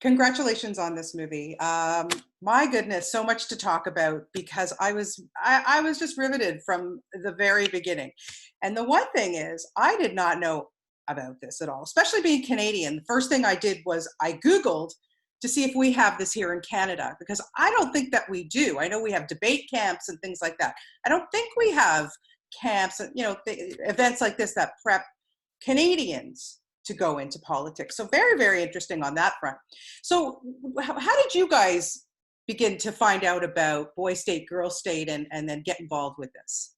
Congratulations on this movie. My goodness, so much to talk about because I was just riveted from the very beginning. And the one thing is, I did not know about this at all, especially being Canadian. The first thing I did was I Googled to see if we have this here in Canada, because I don't think that we do. I know we have debate camps and things like that. I don't think we have camps, events like this that prep Canadians to go into politics. So very, very interesting on that front. So how did you guys begin to find out about boy state, girl state, and then get involved with this?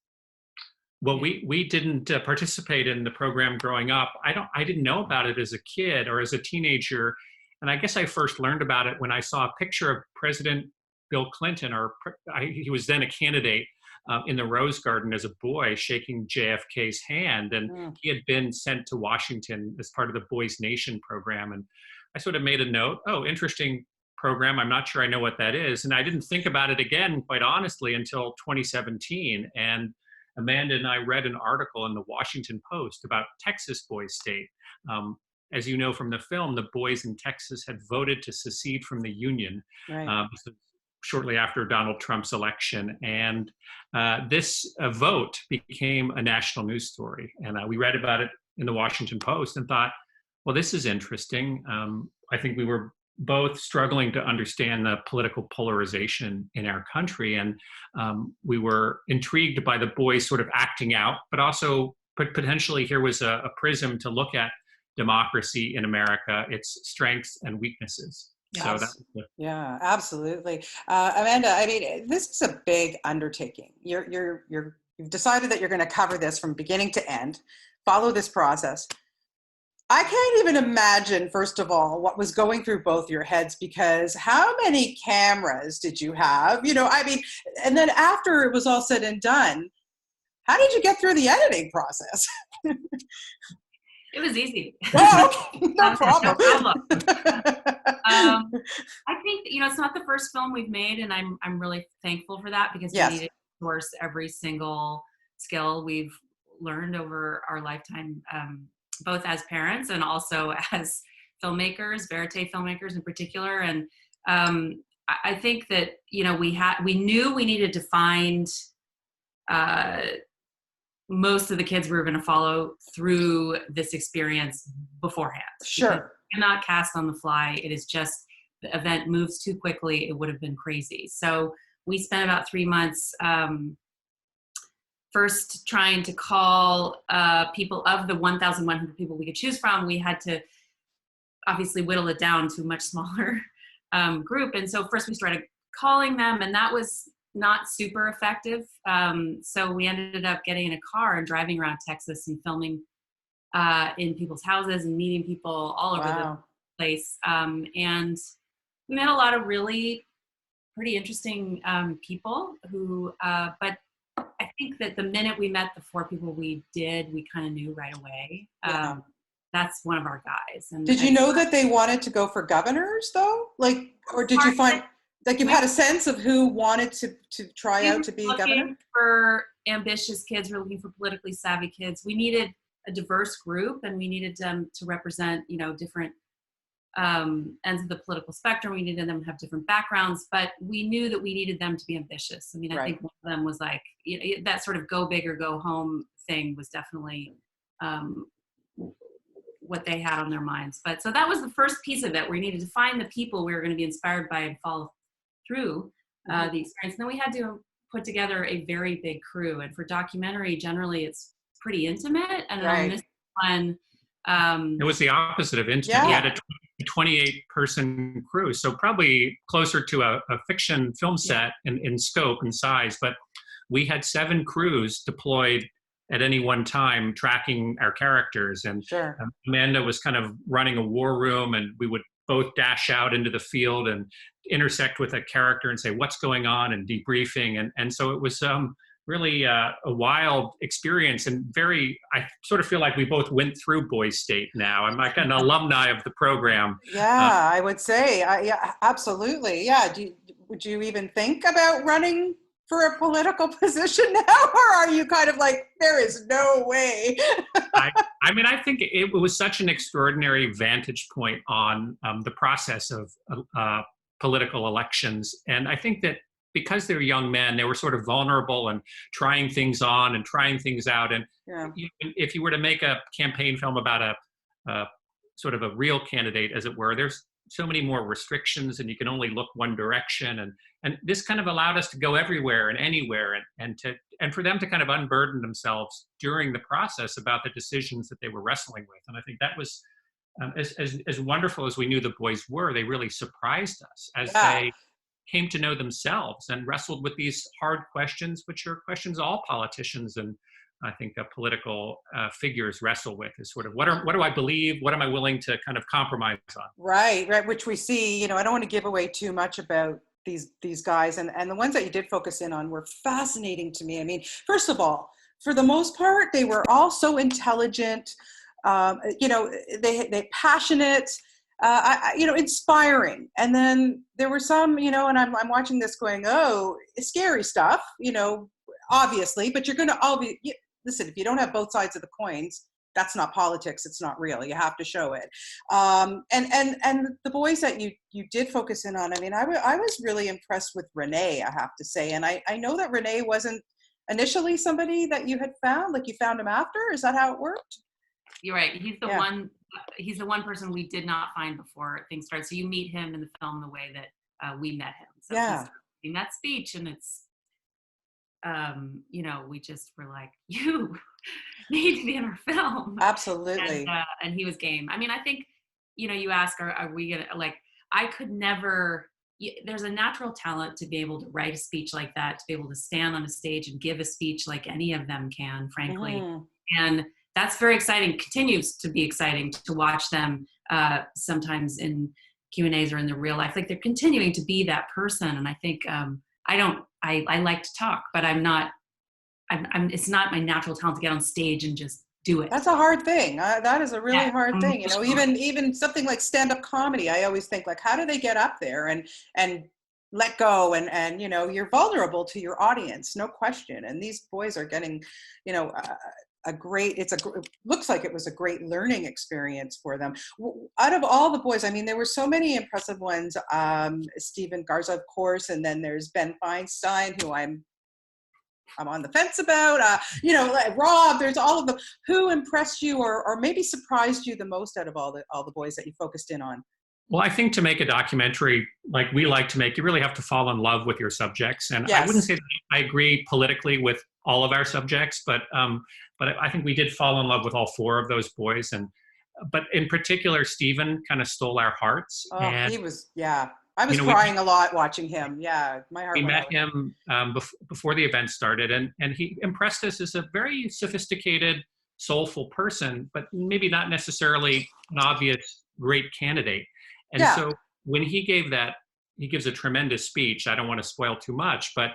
Well, we didn't participate in the program growing up. I didn't know about it as a kid or as a teenager, and I guess I first learned about it when I saw a picture of President Bill Clinton, he was then a candidate in the Rose Garden as a boy, shaking JFK's hand, and he had been sent to Washington as part of the Boys Nation program. And I sort of made a note, oh, interesting program. I'm not sure I know what that is. And I didn't think about it again, quite honestly, until 2017. And Amanda and I read an article in the Washington Post about Texas Boys State. As you know from the film, the boys in Texas had voted to secede from the Union shortly after Donald Trump's election. And this vote became a national news story. And we read about it in the Washington Post and thought, well, this is interesting. I think we were both struggling to understand the political polarization in our country. And we were intrigued by the boys sort of acting out, but also potentially here was a prism to look at democracy in America, its strengths and weaknesses. Yes. So yeah, absolutely. Amanda, I mean, this is a big undertaking. You've decided that you're going to cover this from beginning to end, follow this process. I can't even imagine, first of all, what was going through both your heads, because how many cameras did you have? I mean, and then after it was all said and done, how did you get through the editing process? It was easy. Oh, okay. No problem. No problem. I think it's not the first film we've made, and I'm really thankful for that, because we needed to source every single skill we've learned over our lifetime, both as parents and also as filmmakers, verite filmmakers in particular. And I think that we knew we needed to find most of the kids we were going to follow through this experience beforehand. Sure. You cannot cast on the fly. It is just, the event moves too quickly. It would have been crazy. So we spent about 3 months first trying to call people. Of the 1,100 people we could choose from, we had to obviously whittle it down to a much smaller group. And so first we started calling them, and that was not super effective. So we ended up getting in a car and driving around Texas and filming in people's houses and meeting people all over the place. And we met a lot of really pretty interesting people who, but I think that the minute we met the 4 people we did, we kind of knew right away. That's one of our guys. And did you know that they wanted to go for governors though? Or did you find you had a sense of who wanted to try out to be governor? For ambitious kids, we're looking for politically savvy kids. We needed a diverse group, and we needed them to represent, different ends of the political spectrum. We needed them to have different backgrounds, but we knew that we needed them to be ambitious. I mean, I think one of them was like, that sort of go big or go home thing was definitely what they had on their minds. But so that was the first piece of it. We needed to find the people we were going to be inspired by and follow through the experience. And then we had to put together a very big crew. And for documentary, generally it's pretty intimate. And on this one, it was the opposite of intimate. We had a 28-person crew, so probably closer to a fiction film set in scope and size. But we had 7 crews deployed at any one time, tracking our characters. And Amanda was kind of running a war room, and we would both dash out into the field and intersect with a character and say, what's going on, and debriefing. And so it was really a wild experience, and I sort of feel like we both went through Boys State now. I'm like an alumni of the program. Yeah, I would say, yeah, absolutely. Yeah. Would you even think about running for a political position now, or are you kind of like, there is no way? I mean, I think it was such an extraordinary vantage point on the process of political elections. And I think that because they're young men, they were sort of vulnerable and trying things on and trying things out. And if you were to make a campaign film about a sort of a real candidate, as it were, there's so many more restrictions and you can only look one direction. And this kind of allowed us to go everywhere and anywhere and for them to kind of unburden themselves during the process about the decisions that they were wrestling with. And I think that was, as wonderful as we knew the boys were, they really surprised us as they came to know themselves and wrestled with these hard questions, which are questions all politicians and I think political figures wrestle with, is sort of what do I believe? What am I willing to kind of compromise on? Right, which we see, I don't want to give away too much about these guys, and the ones that you did focus in on were fascinating to me. I mean, first of all, for the most part, they were all so intelligent, they passionate, inspiring. And then there were some, and I'm watching this going, oh, it's scary stuff, obviously, but you're going to all be, listen, if you don't have both sides of the coins, that's not politics. It's not real. You have to show it. And the boys that you did focus in on, I mean, I was really impressed with Renee, I have to say. And I know that Renee wasn't initially somebody that you had found, like you found him after. Is that how it worked? You're right. He's the one person we did not find before things started. So you meet him in the film the way that we met him. So he's in that speech, and it's, we just were like, you need to be in our film. Absolutely. And he was game. I mean, I think, you ask, are we gonna, like, I could never, there's a natural talent to be able to write a speech like that, to be able to stand on a stage and give a speech like any of them can, frankly. And that's very exciting, continues to be exciting to watch them sometimes in Q&As or in the real life. Like, they're continuing to be that person. And I think, I like to talk, but it's not my natural talent to get on stage and just do it. That's a hard thing. That is a really hard thing. Even something like stand-up comedy, I always think, like, how do they get up there and let go and you're vulnerable to your audience, no question. And these boys are getting, it looks like it was a great learning experience for them. Out of all the boys, I mean, there were so many impressive ones. Stephen Garza, of course, and then there's Ben Feinstein, who I'm on the fence about. Like Rob. There's all of them. Who impressed you, or maybe surprised you the most out of all the boys that you focused in on? Well, I think to make a documentary like we like to make, you really have to fall in love with your subjects. And I wouldn't say that I agree politically with all of our subjects, but I think we did fall in love with all four of those boys. But in particular, Stephen kind of stole our hearts. Oh, he was, I was crying a lot watching him. Yeah, my heart. We met him before the event started, and he impressed us as a very sophisticated, soulful person, but maybe not necessarily an obvious great candidate. And so when he gives a tremendous speech. I don't want to spoil too much, but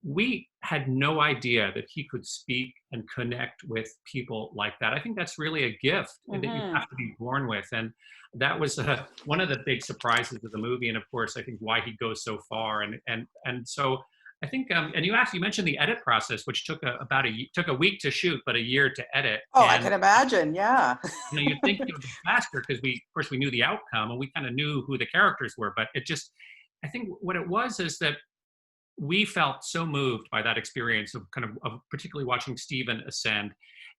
we had no idea that he could speak and connect with people like that. I think that's really a gift that you have to be born with. And that was one of the big surprises of the movie. And of course, I think why he goes so far. And so I think, and you mentioned the edit process, which took a week to shoot, but a year to edit. Oh, and I can imagine. Yeah. You'd think it would be faster because of course we knew the outcome and we kind of knew who the characters were, but I think what it was is that we felt so moved by that experience of particularly watching Stephen ascend.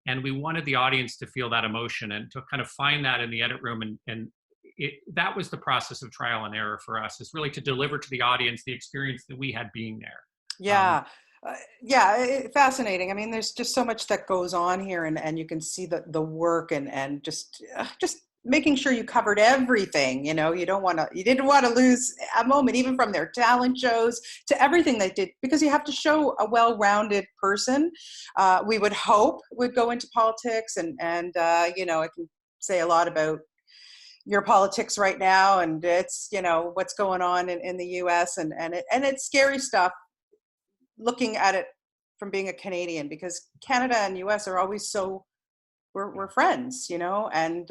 And we wanted the audience to feel that emotion and to kind of find that in the edit room. And that was the process of trial and error for us, is really to deliver to the audience the experience that we had being there. Yeah. Fascinating. I mean, there's just so much that goes on here, and you can see the work and just making sure you covered everything. You didn't want to lose a moment, even from their talent shows to everything they did, because you have to show a well-rounded person. We would hope would go into politics, and I can say a lot about your politics right now, and it's what's going on in the U.S. and it's scary stuff looking at it from being a Canadian, because Canada and U.S. are always we're friends, and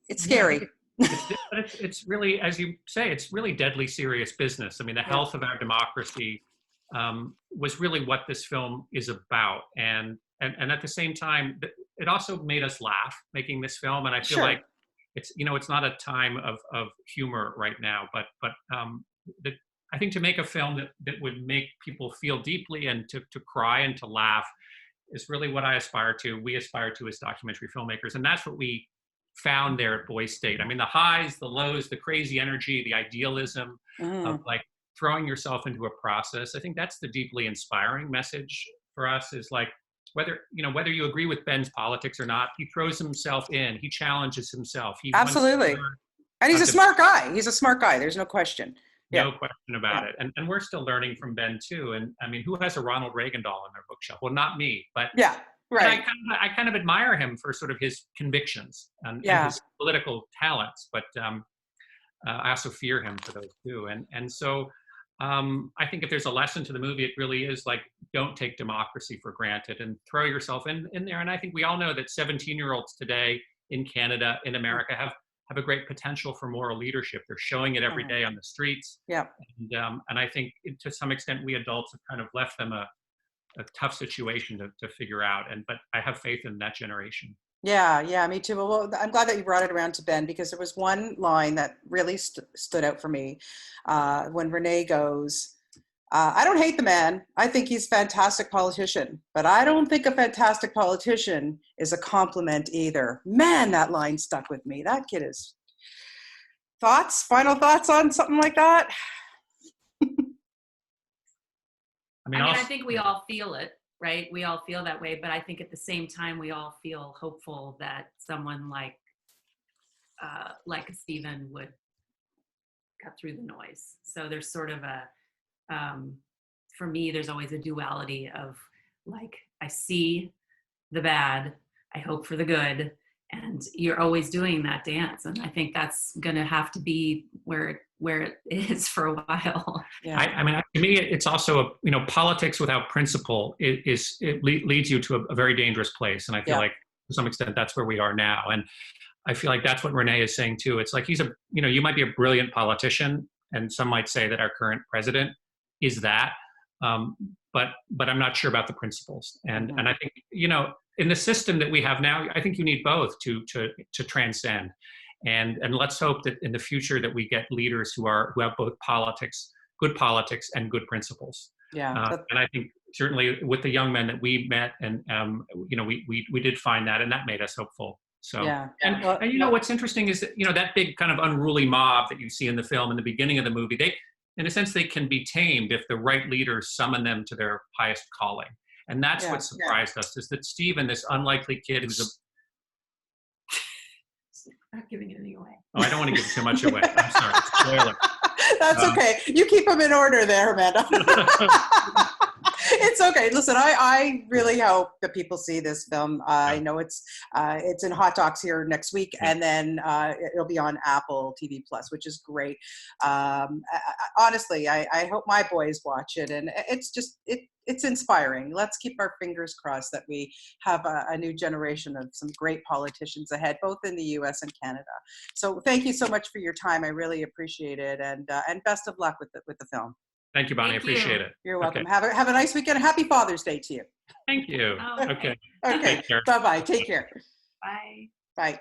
it's scary. It's really, as you say, it's really deadly serious business. I mean, the health of our democracy was really what this film is about. And at the same time, it also made us laugh making this film. And I feel Sure. like it's, it's not a time of humor right now, but I think to make a film that would make people feel deeply and to cry and to laugh is really what I aspire to. We aspire to as documentary filmmakers. And that's what we found there at Boys State. I mean, the highs, the lows, the crazy energy, the idealism of like throwing yourself into a process. I think that's the deeply inspiring message for us, is like, whether you agree with Ben's politics or not, he throws himself in, he challenges himself. He Absolutely. And he's a smart guy. He's a smart guy. There's no question. No question about it. And we're still learning from Ben too. And I mean, who has a Ronald Reagan doll in their bookshelf? Well, not me, but yeah, right. I kind of admire him for sort of his convictions and his political talents, but I also fear him for those too. And so I think if there's a lesson to the movie, it really is like, don't take democracy for granted and throw yourself in there. And I think we all know that 17-year-olds today in Canada, in America, have a great potential for moral leadership. They're showing it every day on the streets. Yeah. And I think to some extent, we adults have kind of left them a tough situation to figure out. But I have faith in that generation. Yeah, me too. Well, I'm glad that you brought it around to Ben, because there was one line that really stood out for me when Renee goes, I don't hate the man. I think he's a fantastic politician, but I don't think a fantastic politician is a compliment either. Man, that line stuck with me. That kid is... Final thoughts on something like that? I think we all feel it, right? We all feel that way, but I think at the same time, we all feel hopeful that someone like Stephen would cut through the noise. So there's sort of for me, there's always a duality of like, I see the bad, I hope for the good, and you're always doing that dance. And I think that's going to have to be where it is for a while. Yeah. I mean, to me, it's also politics without principle leads you to a very dangerous place. And I feel like to some extent that's where we are now. And I feel like that's what Renee is saying too. It's like you might be a brilliant politician, and some might say that our current president is that, but I'm not sure about the principles. And I think in the system that we have now, I think you need both to transcend. And let's hope that in the future that we get leaders who have both good politics and good principles. Yeah. And I think certainly with the young men that we met, and we did find that, and that made us hopeful. So, and what's interesting is that, that big kind of unruly mob that you see in the film in the beginning of the movie, in a sense, they can be tamed if the right leaders summon them to their highest calling. And that's what surprised us, is that Stephen, this unlikely kid who's not giving anything away. Oh, I don't want to give too much away. I'm sorry. Spoiler. That's okay. You keep them in order there, Amanda. It's okay. Listen, I really hope that people see this film. I know it's in Hot Docs here next week, and then it'll be on Apple TV Plus, which is great. Honestly, I hope my boys watch it, and it's inspiring. Let's keep our fingers crossed that we have a new generation of some great politicians ahead, both in the U.S. and Canada. So thank you so much for your time. I really appreciate it, and best of luck with the film. Thank you, Bonnie. I appreciate it. You're welcome. Okay. Have a nice weekend. Happy Father's Day to you. Thank you. Okay. Okay. Bye-bye. Take care. Bye. Bye.